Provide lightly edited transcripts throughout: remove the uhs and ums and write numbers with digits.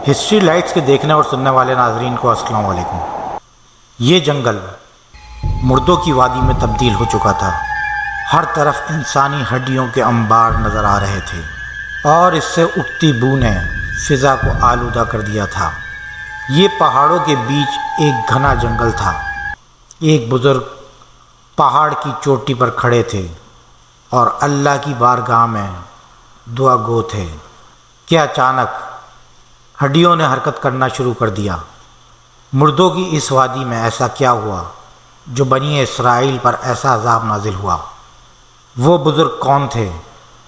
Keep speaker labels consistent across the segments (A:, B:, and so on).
A: History lights کے دیکھنے اور سننے والے ناظرین کو السلام علیکم۔ یہ جنگل مردوں کی وادی میں تبدیل ہو چکا تھا۔ ہر طرف انسانی ہڈیوں کے انبار نظر آ رہے تھے اور اس سے اٹھتی بو نے فضا کو آلودہ کر دیا تھا۔ یہ پہاڑوں کے بیچ ایک گھنا جنگل تھا۔ ایک بزرگ پہاڑ کی چوٹی پر کھڑے تھے اور اللہ کی بارگاہ میں دعا گو تھے کہ اچانک ہڈیوں نے حرکت کرنا شروع کر دیا۔ مردوں کی اس وادی میں ایسا کیا ہوا جو بنی اسرائیل پر ایسا عذاب نازل ہوا؟ وہ بزرگ کون تھے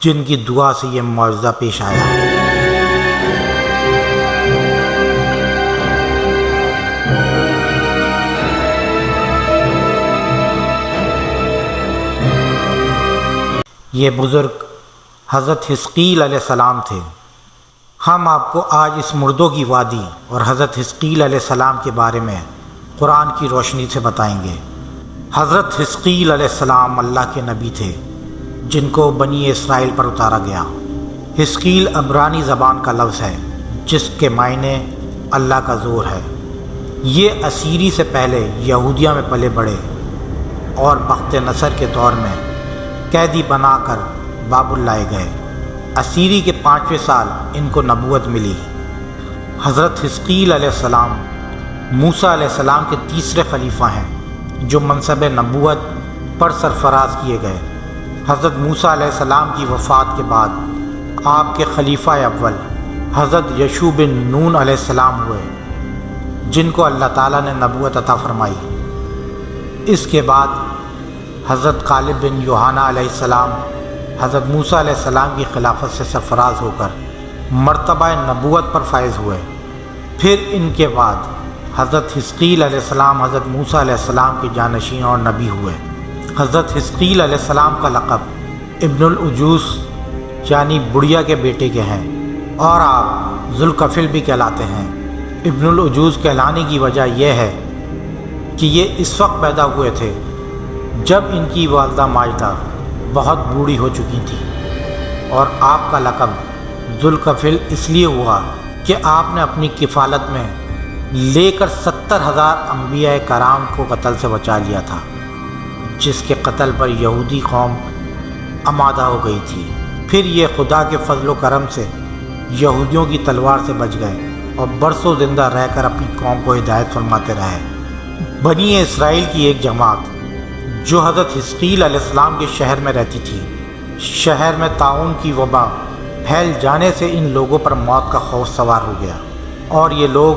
A: جن کی دعا سے یہ معجزہ پیش آیا؟ یہ بزرگ حضرت حزقیل علیہ السلام تھے۔ ہم آپ کو آج اس مردوں کی وادی اور حضرت حزقیل علیہ السلام کے بارے میں قرآن کی روشنی سے بتائیں گے۔ حضرت حزقیل علیہ السلام اللہ کے نبی تھے جن کو بنی اسرائیل پر اتارا گیا۔ حزقیل عبرانی زبان کا لفظ ہے جس کے معنی اللہ کا زور ہے۔ یہ اسیری سے پہلے یہودیہ میں پلے بڑھے اور بخت نصر کے دور میں قیدی بنا کر بابل لائے گئے۔ اسیری کے 5ویں سال ان کو نبوت ملی۔ حضرت حزقیل علیہ السلام موسیٰ علیہ السلام کے تیسرے خلیفہ ہیں جو منصب نبوت پر سرفراز کیے گئے۔ حضرت موسیٰ علیہ السلام کی وفات کے بعد آپ کے خلیفہ اول حضرت یشوع بن نون علیہ السلام ہوئے جن کو اللہ تعالیٰ نے نبوت عطا فرمائی۔ اس کے بعد حضرت کالب بن یوحنا علیہ السلام حضرت موسیٰ علیہ السلام کی خلافت سے سرفراز ہو کر مرتبہ نبوت پر فائز ہوئے۔ پھر ان کے بعد حضرت حزقیل علیہ السلام حضرت موسیٰ علیہ السلام کے جانشین اور نبی ہوئے۔ حضرت حزقیل علیہ السلام کا لقب ابن العجوز یعنی بڑھیا کے بیٹے کے ہیں اور آپ ذوالکفل بھی کہلاتے ہیں۔ ابن العجوز کہلانے کی وجہ یہ ہے کہ یہ اس وقت پیدا ہوئے تھے جب ان کی والدہ ماجدہ بہت بوڑھی ہو چکی تھی، اور آپ کا لقب ذوالکفل اس لیے ہوا کہ آپ نے اپنی کفالت میں لے کر 70,000 انبیاء کرام کو قتل سے بچا لیا تھا، جس کے قتل پر یہودی قوم آمادہ ہو گئی تھی۔ پھر یہ خدا کے فضل و کرم سے یہودیوں کی تلوار سے بچ گئے اور برسوں زندہ رہ کر اپنی قوم کو ہدایت فرماتے رہے۔ بنی اسرائیل کی ایک جماعت جو حضرت حزقیل علیہ السلام کے شہر میں رہتی تھی، شہر میں طاعون کی وبا پھیل جانے سے ان لوگوں پر موت کا خوف سوار ہو گیا اور یہ لوگ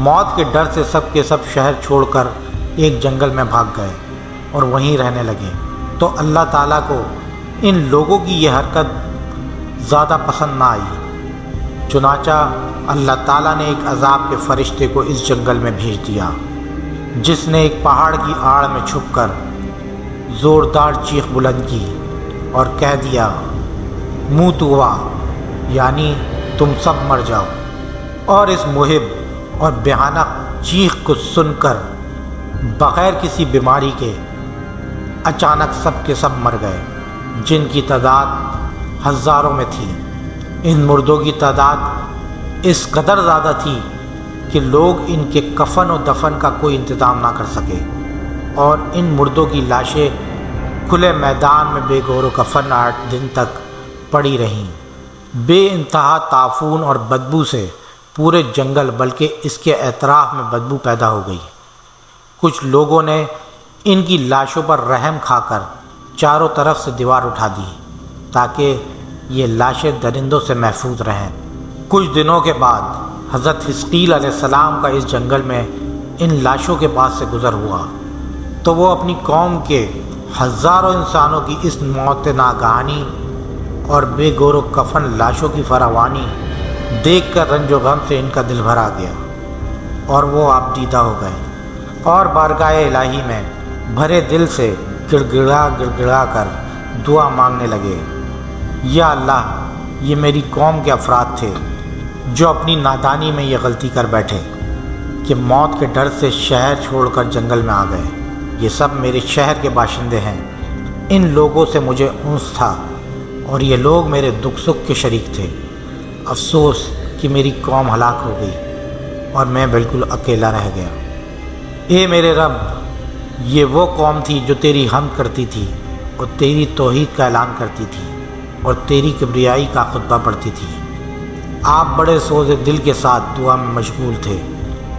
A: موت کے ڈر سے سب کے سب شہر چھوڑ کر ایک جنگل میں بھاگ گئے اور وہیں رہنے لگے۔ تو اللہ تعالیٰ کو ان لوگوں کی یہ حرکت زیادہ پسند نہ آئی، چنانچہ اللہ تعالیٰ نے ایک عذاب کے فرشتے کو اس جنگل میں بھیج دیا جس نے ایک پہاڑ کی آڑ میں چھپ کر زوردار چیخ بلند کی اور کہہ دیا موتوا یعنی تم سب مر جاؤ۔ اور اس محب اور بھیانک چیخ کو سن کر بغیر کسی بیماری کے اچانک سب کے سب مر گئے، جن کی تعداد ہزاروں میں تھی۔ ان مردوں کی تعداد اس قدر زیادہ تھی کہ لوگ ان کے کفن و دفن کا کوئی انتظام نہ کر سکے، اور ان مردوں کی لاشیں کھلے میدان میں بے گور و کفن 8 دن تک پڑی رہیں۔ بے انتہا تعفن اور بدبو سے پورے جنگل بلکہ اس کے اطراف میں بدبو پیدا ہو گئی۔ کچھ لوگوں نے ان کی لاشوں پر رحم کھا کر چاروں طرف سے دیوار اٹھا دی تاکہ یہ لاشیں درندوں سے محفوظ رہیں۔ کچھ دنوں کے بعد حضرت حزقیل علیہ السلام کا اس جنگل میں ان لاشوں کے پاس سے گزر ہوا تو وہ اپنی قوم کے ہزاروں انسانوں کی اس موت ناگہانی اور بے گور و کفن لاشوں کی فراوانی دیکھ کر رنج و غم سے ان کا دل بھر آ گیا اور وہ آپ دیدہ ہو گئے اور بارگاہ الہی میں بھرے دل سے گڑ گڑا کر دعا مانگنے لگے، یا اللہ یہ میری قوم کے افراد تھے جو اپنی نادانی میں یہ غلطی کر بیٹھے کہ موت کے ڈر سے شہر چھوڑ کر جنگل میں آ گئے۔ یہ سب میرے شہر کے باشندے ہیں، ان لوگوں سے مجھے انس تھا اور یہ لوگ میرے دکھ سکھ کے شریک تھے۔ افسوس کہ میری قوم ہلاک ہو گئی اور میں بالکل اکیلا رہ گیا۔ اے میرے رب، یہ وہ قوم تھی جو تیری حمد کرتی تھی اور تیری توحید کا اعلان کرتی تھی اور تیری کبریائی کا خطبہ پڑھتی تھی۔ آپ بڑے سوز دل کے ساتھ دعا میں مشغول تھے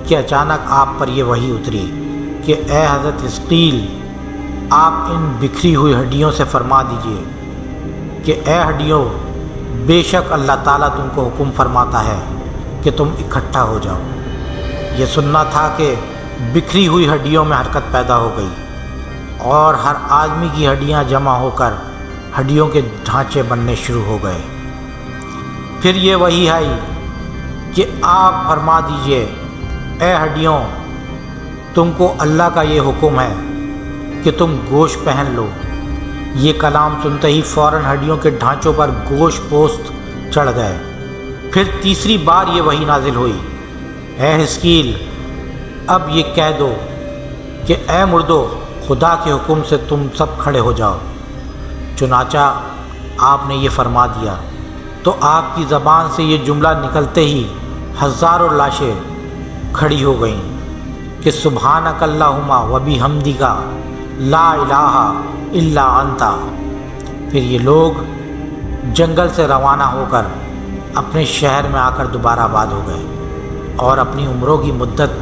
A: کہ اچانک آپ پر یہ وحی اتری کہ اے حضرت حزقیل، آپ ان بکھری ہوئی ہڈیوں سے فرما دیجئے کہ اے ہڈیوں، بے شک اللہ تعالیٰ تم کو حکم فرماتا ہے کہ تم اکٹھا ہو جاؤ۔ یہ سننا تھا کہ بکھری ہوئی ہڈیوں میں حرکت پیدا ہو گئی اور ہر آدمی کی ہڈیاں جمع ہو کر ہڈیوں کے ڈھانچے بننے شروع ہو گئے۔ پھر یہ وحی آئی کہ آپ فرما دیجئے اے ہڈیوں، تم کو اللہ کا یہ حکم ہے کہ تم گوشت پہن لو۔ یہ کلام سنتے ہی فوراً ہڈیوں کے ڈھانچوں پر گوشت پوست چڑھ گئے۔ پھر تیسری بار یہ وحی نازل ہوئی، اے حزقیل، اب یہ کہہ دو کہ اے مردو، خدا کے حکم سے تم سب کھڑے ہو جاؤ۔ چنانچہ آپ نے یہ فرما دیا تو آپ کی زبان سے یہ جملہ نکلتے ہی ہزاروں لاشیں کھڑی ہو گئیں کہ سبحانک اللہم و بحمدک لا الہ الا انت۔ پھر یہ لوگ جنگل سے روانہ ہو کر اپنے شہر میں آ کر دوبارہ آباد ہو گئے اور اپنی عمروں کی مدت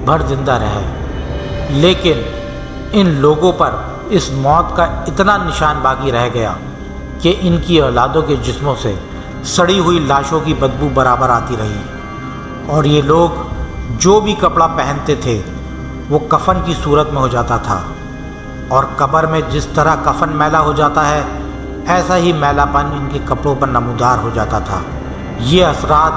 A: بھر زندہ رہے۔ لیکن ان لوگوں پر اس موت کا اتنا نشان باقی رہ گیا کہ ان کی اولادوں کے جسموں سے سڑی ہوئی لاشوں کی بدبو برابر آتی رہی، اور یہ لوگ جو بھی کپڑا پہنتے تھے وہ کفن کی صورت میں ہو جاتا تھا، اور قبر میں جس طرح کفن میلا ہو جاتا ہے ایسا ہی میلا پن ان کے کپڑوں پر نمودار ہو جاتا تھا۔ یہ اثرات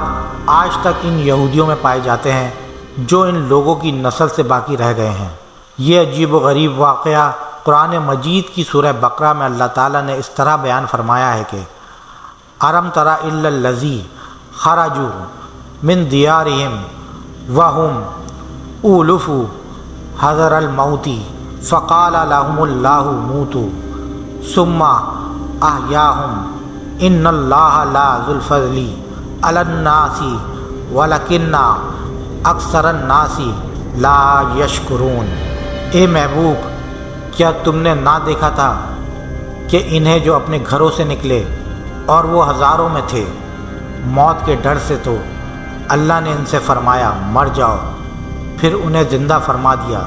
A: آج تک ان یہودیوں میں پائے جاتے ہیں جو ان لوگوں کی نسل سے باقی رہ گئے ہیں۔ یہ عجیب و غریب واقعہ قرآن مجید کی سورہ بقرہ میں اللہ تعالیٰ نے اس طرح بیان فرمایا ہے کہ أَلَمْ تَرَ إِلَّا الَّذِي خَرَجُوا مِن دِيَارِهِمْ وَهُمْ أُولُوفُ حَذَرَ الْمَوْتِ فَقَالَ لَهُمُ اللَّهُ مُوتُوا ثُمَّ أَحْيَاهُمْ إِنَّ اللَّهَ لَذُو الْفَضْلِ عَلَى النَّاسِ وَلَكِنَّ أَكْثَرَ النَّاسِ لَا يَشْكُرُونَ۔ اے محبوب، کیا تم نے نہ دیکھا تھا کہ انہیں جو اپنے گھروں سے نکلے اور وہ ہزاروں میں تھے، موت کے ڈر سے تو اللہ نے ان سے فرمایا مر جاؤ، پھر انہیں زندہ فرما دیا۔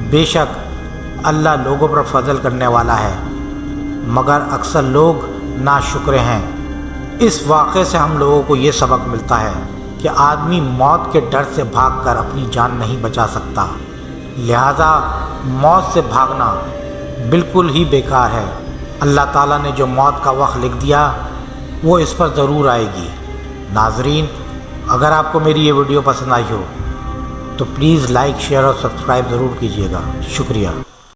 A: بے شک اللہ لوگوں پر فضل کرنے والا ہے، مگر اکثر لوگ ناشکرے ہیں۔ اس واقعے سے ہم لوگوں کو یہ سبق ملتا ہے کہ آدمی موت کے ڈر سے بھاگ کر اپنی جان نہیں بچا سکتا، لہذا موت سے بھاگنا بالکل ہی بیکار ہے۔ اللہ تعالیٰ نے جو موت کا وقت لکھ دیا وہ اس پر ضرور آئے گی۔ ناظرین، اگر آپ کو میری یہ ویڈیو پسند آئی ہو تو پلیز لائک، شیئر اور سبسکرائب ضرور کیجیے گا۔ شکریہ۔